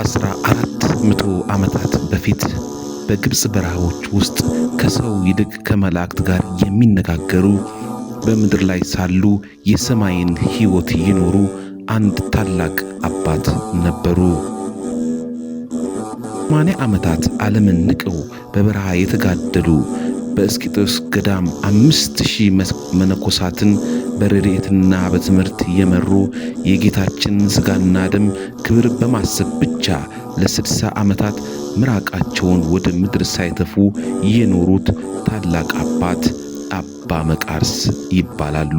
ከ1400 ዓመታት በፊት በግብጽ በረሃዎች ውስጥ ከሰው ይልቅ ከመላእክት ጋር የሚነጋገሩ በምድር ላይ ሳሉ የሰማይን ሕይወት ይኖሩ አንድ ታላቅ አባት ነበሩ። 80 ዓመታት ዓለምን ንቀው በበረሃ የተጋደሉ በአስቄጥስ ገዳም 5000 መነኮሳትን በረድኤትና በትምህርት የመሩ የጌታችን ሥጋና ደም ክብር በማሰብ ብቻ ለ60 ዓመታት ምራቃቸውን ወደ ምድር ሳይተፉ የኖሩት ታላቅ አባት አባ መቃርስ ይባላሉ።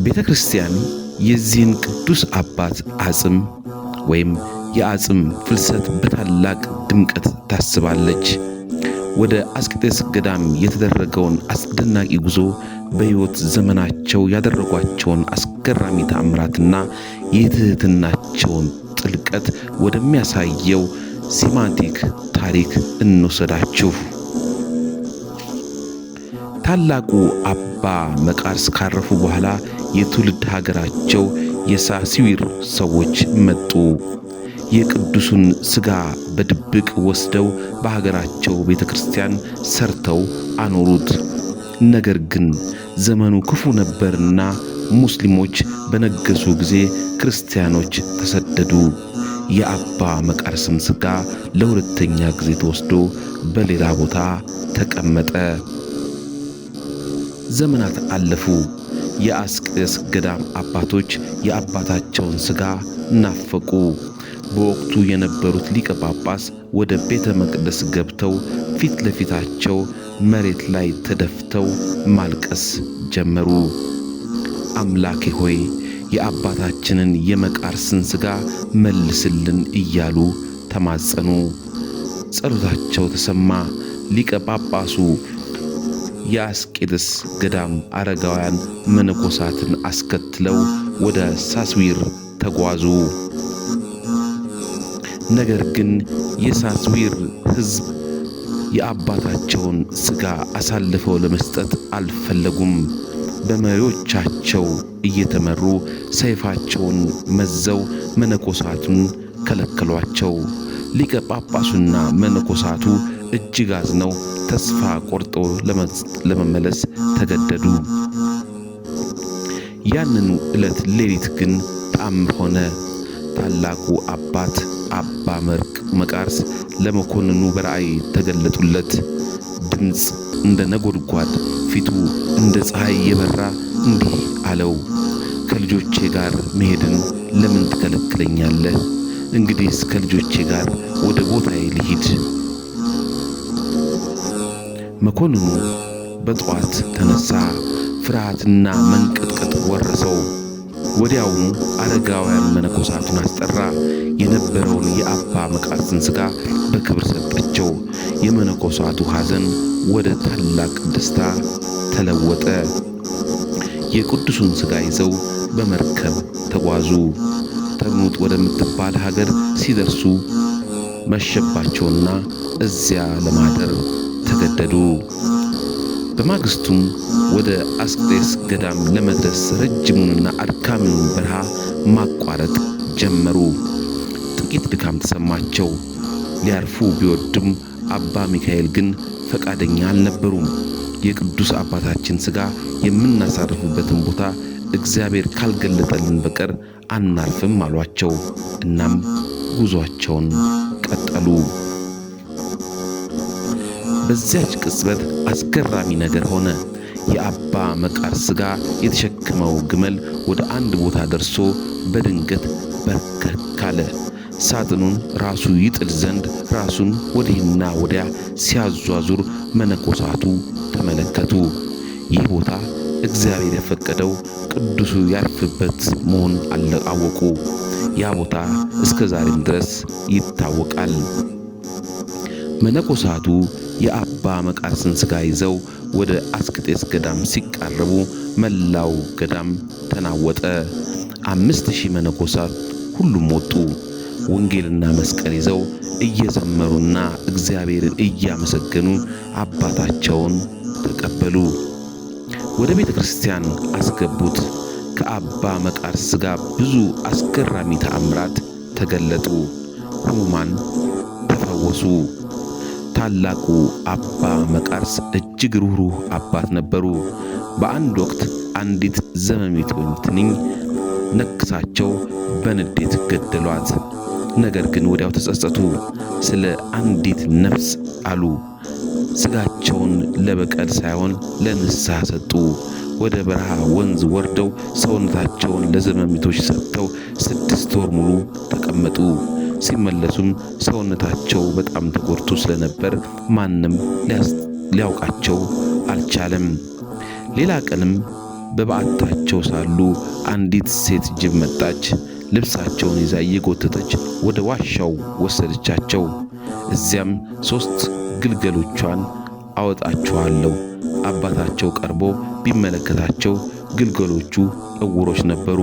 ቤተ ክርስቲያን የዚህን ቅዱስ አባት አጽም ወይም የአጽም ፍልሰት በታላቅ ድምቀት ታስባለች። ወደ አስቄጥስ ገዳም የተደረገውን አስደናቂ ጉዞ በሕይወት ዘመናቸው ያደረጓቸውን አስገራሚ ተአምራትና የትሕትናቸውን ጥልቀት ወደሚያሳየው ሲማንቲክ ታሪክ እንወሰዳችሁ። ታላቁ አባ መቃርስ ካረፉ በኋላ የትውልድ ሀገራቸው የሳስዊር ሰዎች መጡ። የቅዱሱን ሥጋ በድብቅ ወስደው በሀገራቸው ቤተ ክርስቲያን ሰርተው አኖሩት። ነገር ግን ዘመኑ ክፉ ነበርና ሙስሊሞች በነገሱ ጊዜ ክርስቲያኖች ተሰደዱ። የአባ መቃርስም ሥጋ ለሁለተኛ ጊዜ ተወስዶ በሌላ ቦታ ተቀመጠ። ዘመናት አለፉ። የአስቄጥስ ገዳም አባቶች የአባታቸውን ሥጋ ናፈቁ። በወቅቱ የነበሩት ሊቀ ጳጳስ ወደ ቤተ መቅደስ ገብተው ፊት ለፊታቸው መሬት ላይ ተደፍተው ማልቀስ ጀመሩ። አምላኬ ሆይ የአባታችንን የመቃርስን ሥጋ መልስልን እያሉ ተማጸኑ። ጸሎታቸው ተሰማ። ሊቀ ጳጳሱ የአስቄጥስ ገዳም አረጋውያን መነኮሳትን አስከትለው ወደ ሳስዊር ተጓዙ። ነገር ግን የሳስዊር ሕዝብ የአባታቸውን ሥጋ አሳልፈው ለመስጠት አልፈለጉም። በመሪዎቻቸው እየተመሩ ሰይፋቸውን መዘው መነኮሳቱን ከለከሏቸው። ሊቀ ጳጳሱና መነኮሳቱ እጅግ አዝነው ተስፋ ቆርጠው ለመመለስ ተገደዱ። ያንኑ ዕለት ሌሊት ግን ተአምር ሆነ። ታላቁ አባት አባ መቃርስ ለመኮንኑ በራእይ ተገለጡለት። ድምፅ እንደ ነጎድጓድ፣ ፊቱ እንደ ፀሐይ የበራ እንዲህ አለው፣ ከልጆቼ ጋር መሄድን ለምን ትከለክለኛለህ? እንግዲህስ ከልጆቼ ጋር ወደ ቦታዬ ልሂድ። መኮንኑ በጠዋት ተነሳ። ፍርሃትና መንቀጥቀጥ ወረሰው። ወዲያውኑ አረጋውያን መነኮሳቱን አስጠራ። የነበረውን የአባ መቃርስን ሥጋ በክብር ሰጣቸው። የመነኮሳቱ ሐዘን ወደ ታላቅ ደስታ ተለወጠ። የቅዱሱን ሥጋ ይዘው በመርከብ ተጓዙ። ተርኑጥ ወደምትባል ሀገር ሲደርሱ መሸባቸውና እዚያ ለማደር ተገደዱ። በማግስቱም ወደ አስቄጥስ ገዳም ለመድረስ ረጅሙንና አድካሚውን በረሃ ማቋረጥ ጀመሩ። ጥቂት ድካም ተሰማቸው። ሊያርፉ ቢወድም አባ ሚካኤል ግን ፈቃደኛ አልነበሩም። የቅዱስ አባታችን ሥጋ የምናሳርፍበትን ቦታ እግዚአብሔር ካልገለጠልን በቀር አናርፍም አሏቸው። እናም ጉዞአቸውን ቀጠሉ። በዚያች ቅጽበት አስገራሚ ነገር ሆነ። የአባ መቃርስ ሥጋ የተሸከመው ግመል ወደ አንድ ቦታ ደርሶ በድንገት በርከክ አለ። ሳጥኑን ራሱ ይጥል ዘንድ ራሱን ወዲህና ወዲያ ሲያዟዙር መነኮሳቱ ተመለከቱ። ይህ ቦታ እግዚአብሔር የፈቀደው ቅዱሱ ያርፍበት መሆን አወቁ። ያ ቦታ እስከ ዛሬም ድረስ ይታወቃል። መነኮሳቱ የአባ መቃርስን ሥጋ ይዘው ወደ አስቄጥስ ገዳም ሲቃረቡ መላው ገዳም ተናወጠ። 5000 መነኮሳት ሁሉም ወጡ። ወንጌልና መስቀል ይዘው እየዘመሩና እግዚአብሔርን እያመሰገኑ አባታቸውን ተቀበሉ። ወደ ቤተ ክርስቲያን አስገቡት። ከአባ መቃርስ ጋር ብዙ አስገራሚ ተአምራት ተገለጡ። ሕሙማን ተፈወሱ። ታላቁ አባ መቃርስ እጅግ ሩህሩህ አባት ነበሩ። በአንድ ወቅት አንዲት ዘመሚት ወይም ትንኝ ነክሳቸው በንዴት ገደሏት። ነገር ግን ወዲያው ተጸጸቱ። ስለ አንዲት ነፍስ አሉ ስጋቸውን ለበቀል ሳይሆን ለንስሐ ሰጡ። ወደ በረሃ ወንዝ ወርደው ሰውነታቸውን ለዘመሚቶች ሰጥተው 6 ወር ሙሉ ተቀመጡ። ሲመለሱም ሰውነታቸው በጣም ተጎድቶ ስለነበር ማንም ሊያውቃቸው አልቻለም። ሌላ ቀንም በበዓታቸው ሳሉ አንዲት ሴት ጅብ መጣች። ልብሳቸውን ይዛ እየጎተተች ወደ ዋሻው ወሰደቻቸው። እዚያም 3 ግልገሎቿን አወጣቸዋለሁ። አባታቸው ቀርቦ ቢመለከታቸው ግልገሎቹ ዕውሮች ነበሩ።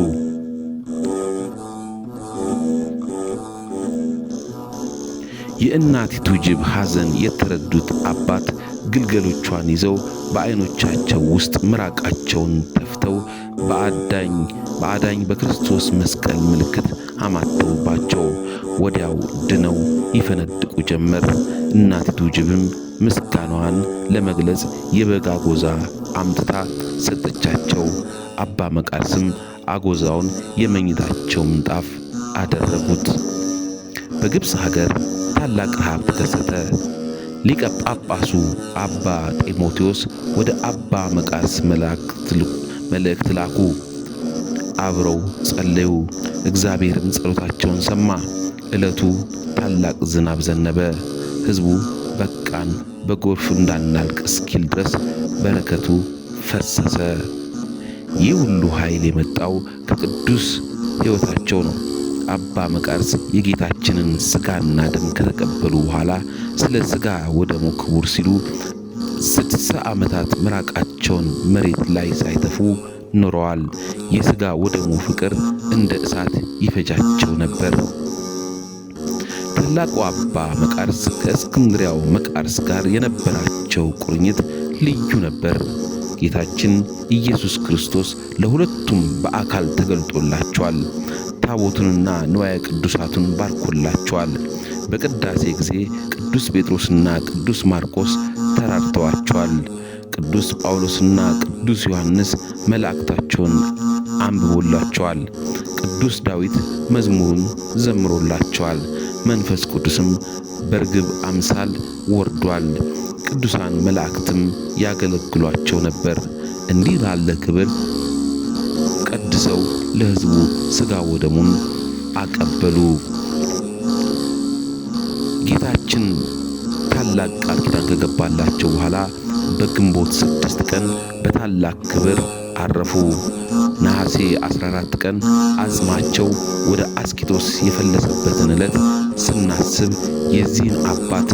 የእናቲቱ ጅብ ሐዘን የተረዱት አባት ግልገሎቿን ይዘው በዓይኖቻቸው ውስጥ ምራቃቸውን ተፍተው በአዳኝ በክርስቶስ መስቀል ምልክት አማተቡባቸው። ወዲያው ድነው ይፈነድቁ ጀመር። እናቲቱ ጅብም ምስጋናዋን ለመግለጽ የበግ አጎዛ አምጥታ ሰጠቻቸው። አባ መቃርስም አጎዛውን የመኝታቸው ምንጣፍ አደረጉት። በግብፅ ሀገር ታላቅ ረሃብ ተከሰተ። ሊቀ ጳጳሱ አባ ጢሞቴዎስ ወደ አባ መቃርስ መልእክት ላኩ። አብረው ጸለዩ። እግዚአብሔርም ጸሎታቸውን ሰማ። ዕለቱ ታላቅ ዝናብ ዘነበ። ሕዝቡ በቃን በጎርፍ እንዳናልቅ እስኪል ድረስ በረከቱ ፈሰሰ። ይህ ሁሉ ኃይል የመጣው ከቅዱስ ሕይወታቸው ነው። አባ መቃርስ የጌታችንን ሥጋና ደም ከተቀበሉ በኋላ ስለ ሥጋ ወደሙ ክቡር ሲሉ 60 ዓመታት ምራቃቸውን መሬት ላይ ሳይተፉ ኖረዋል። የሥጋ ወደሙ ፍቅር እንደ እሳት ይፈጃቸው ነበር። ታላቁ አባ መቃርስ ከእስክንድሪያው መቃርስ ጋር የነበራቸው ቁርኝት ልዩ ነበር። ጌታችን ኢየሱስ ክርስቶስ ለሁለቱም በአካል ተገልጦላቸዋል። ታቦቱንና ንዋየ ቅዱሳቱን ባርኮላቸዋል። በቅዳሴ ጊዜ ቅዱስ ጴጥሮስና ቅዱስ ማርቆስ ተራድተዋቸዋል። ቅዱስ ጳውሎስና ቅዱስ ዮሐንስ መላእክታቸውን አንብቦላቸዋል። ቅዱስ ዳዊት መዝሙሩን ዘምሮላቸዋል። መንፈስ ቅዱስም በርግብ አምሳል ወርዷል። ቅዱሳን መላእክትም ያገለግሏቸው ነበር። እንዲህ ላለ ክብር ቀድሰው ለሕዝቡ ሥጋ ወደሙን አቀበሉ። ጌታችን ታላቅ ቃል ኪዳን ከገባላቸው በኋላ በግንቦት 6 ቀን በታላቅ ክብር አረፉ። ነሐሴ 14 ቀን አጽማቸው ወደ አስቂጦስ የፈለሰበትን ዕለት ስናስብ የዚህን አባት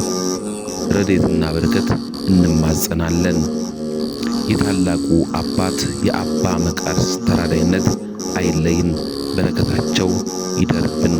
ረድኤትና በረከት እንማጸናለን። የታላቁ አባት የአባ መቃርስ ተራዳይነት አይለይን፣ በረከታቸው ይደርብን።